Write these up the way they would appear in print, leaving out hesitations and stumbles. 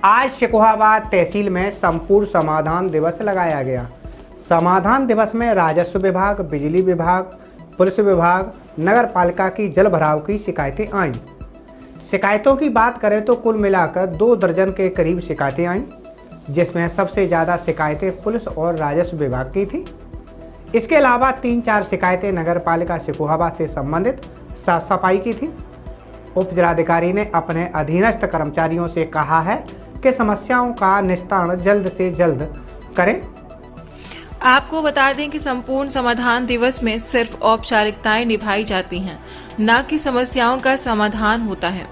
आज शिकोहाबाद तहसील में संपूर्ण समाधान दिवस लगाया गया। समाधान दिवस में राजस्व विभाग, बिजली विभाग, पुलिस विभाग, नगर पालिका की जल भराव की शिकायतें आईं। शिकायतों की बात करें तो कुल मिलाकर 2 दर्जन के करीब शिकायतें आईं, जिसमें सबसे ज़्यादा शिकायतें पुलिस और राजस्व विभाग की थी। इसके अलावा 3-4 शिकायतें नगर पालिका शिकोहाबाद से संबंधित साफ सफाई की थी। उप जिलाधिकारी ने अपने अधीनस्थ कर्मचारियों से कहा है कि समस्याओं का निस्तारण जल्द से जल्द करें। आपको बता दें कि संपूर्ण समाधान दिवस में सिर्फ औपचारिकताएं निभाई जाती हैं, न कि समस्याओं का समाधान होता है।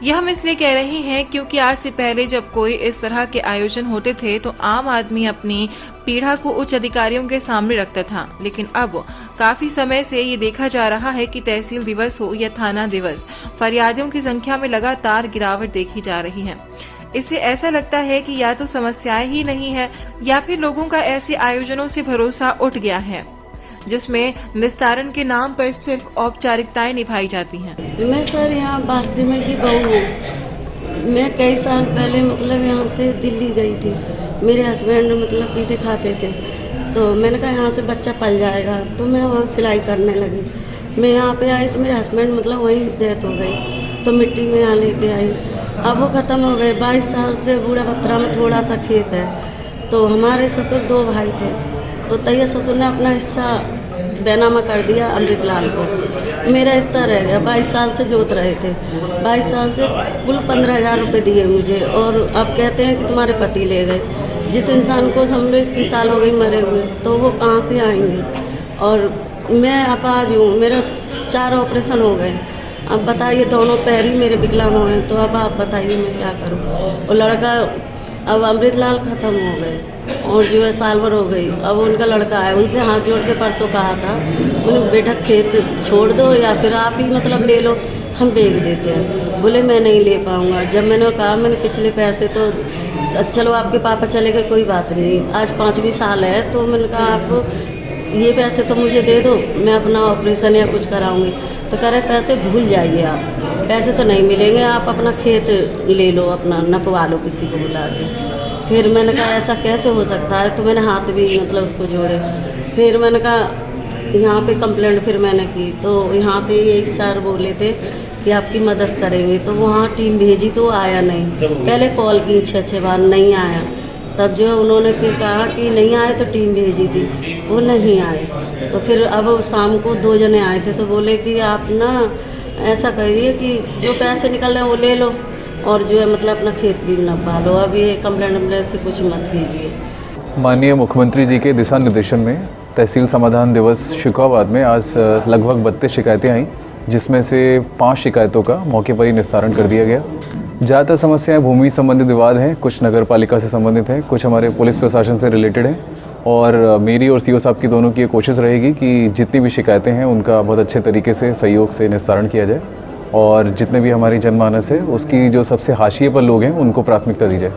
यह हम इसलिए कह रहे हैं क्योंकि आज से पहले जब कोई इस तरह के आयोजन होते थे तो आम आदमी अपनी पीड़ा को उच्च अधिकारियों के सामने रखता था, लेकिन अब काफी समय से ये देखा जा रहा है कि तहसील दिवस हो या थाना दिवस, फरियादियों की संख्या में लगातार गिरावट देखी जा रही है। इससे ऐसा लगता है कि या तो समस्याएं ही नहीं है या फिर लोगों का ऐसे आयोजनों से भरोसा उठ गया है, जिसमें निस्तारण के नाम पर सिर्फ औपचारिकताएं निभाई जाती हैं। मैं सर यहाँ बास्ती में की बहू हूँ। मैं कई साल पहले यहाँ से दिल्ली गई थी। मेरे हस्बैंड पीते खाते थे, तो मैंने कहा यहाँ से बच्चा पल जाएगा, तो मैं वहाँ सिलाई करने लगी। मैं यहाँ पे आई तो मेरे हस्बैंड वहीं डेथ हो गई, तो मिट्टी में यहाँ लेके आई। अब वो ख़त्म हो गए। 22 साल से बूढ़ा पत्थरा में थोड़ा सा खेत है, तो हमारे ससुर 2 भाई थे, तो तैया ससुर ने अपना हिस्सा बैनामा कर दिया अमृतलाल को। मेरा हिस्सा रह गया। 22 साल से जोत रहे थे। 22 साल से कुल 15,000 रुपये दिए मुझे, और अब कहते हैं कि तुम्हारे पति ले गए। जिस इंसान को समझो 21 साल हो गई मरे हुए, तो वो कहाँ से आएंगे। और मैं अपाज हूँ, मेरा 4 ऑपरेशन हो गए। अब बताइए, दोनों पैर ही मेरे विकलांग हुए हैं, तो अब आप बताइए मैं क्या करूँ। और लड़का अब अमृतलाल ख़त्म हो गए और जो है साल भर हो गई। अब उनका लड़का है, उनसे हाथ जोड़ के परसों कहा था, मैंने बेटा खेत छोड़ दो या फिर आप ही ले लो, हम बेच देते हैं। बोले मैं नहीं ले पाऊँगा। जब मैंने कहा मैंने पिछले पैसे तो चलो आपके पापा चले गए, कोई बात नहीं, आज 5वीं साल है, तो मैंने कहा आप ये पैसे तो मुझे दे दो, मैं अपना ऑपरेशन या कुछ कराऊंगी। तो कह रहे पैसे भूल जाइए, आप पैसे तो नहीं मिलेंगे, आप अपना खेत ले लो, अपना नपवा लो किसी को बुला के। फिर मैंने कहा ऐसा कैसे हो सकता है, तो मैंने हाथ भी उसको जोड़े। फिर मैंने कहा यहाँ पे कंप्लेंट फिर मैंने की, तो यहाँ पे ये सर बोले थे कि आपकी मदद करेंगे, तो वहाँ टीम भेजी तो आया नहीं। पहले कॉल की 6 बार, नहीं आया। तब जो उन्होंने फिर कहा कि नहीं आए तो टीम भेजी थी, वो नहीं आए। तो फिर अब शाम को 2 जने आए थे, तो बोले कि आप ना ऐसा करिए कि जो पैसे निकल रहे हैं वो ले लो, और जो है अपना खेत भी नपवा लो। अब ये कंप्लेंट से कुछ मत कीजिए। माननीय मुख्यमंत्री जी के दिशा निर्देशन में तहसील समाधान दिवस शिकोहाबाद में आज लगभग 32 शिकायतें आईं, जिसमें से 5 शिकायतों का मौके पर ही निस्तारण कर दिया गया। ज़्यादातर समस्याएं भूमि संबंधित विवाद हैं, कुछ नगर पालिका से संबंधित हैं, कुछ हमारे पुलिस प्रशासन से रिलेटेड हैं। और मेरी और सीओ साहब की दोनों की ये कोशिश रहेगी कि जितनी भी शिकायतें हैं उनका बहुत अच्छे तरीके से सहयोग से निस्तारण किया जाए, और जितने भी हमारी जनमानस है उसकी जो सबसे हाशिए पर लोग हैं उनको प्राथमिकता दी जाए।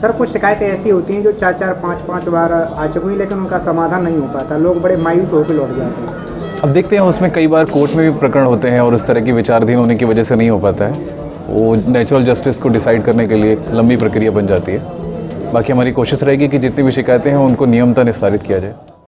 सर, कुछ शिकायतें ऐसी होती हैं जो 4-4, 5-5 बार आ चुकी हैं, लेकिन उनका समाधान नहीं हो पाता, लोग बड़े मायूस होकर लौट जाते हैं। अब देखते हैं, उसमें कई बार कोर्ट में भी प्रकरण होते हैं और उस तरह की विचाराधीन होने की वजह से नहीं हो पाता है। वो नेचुरल जस्टिस को डिसाइड करने के लिए लंबी प्रक्रिया बन जाती है। बाकी हमारी कोशिश रहेगी कि जितनी भी शिकायतें हैं उनको नियमतः निस्तारित किया जाए।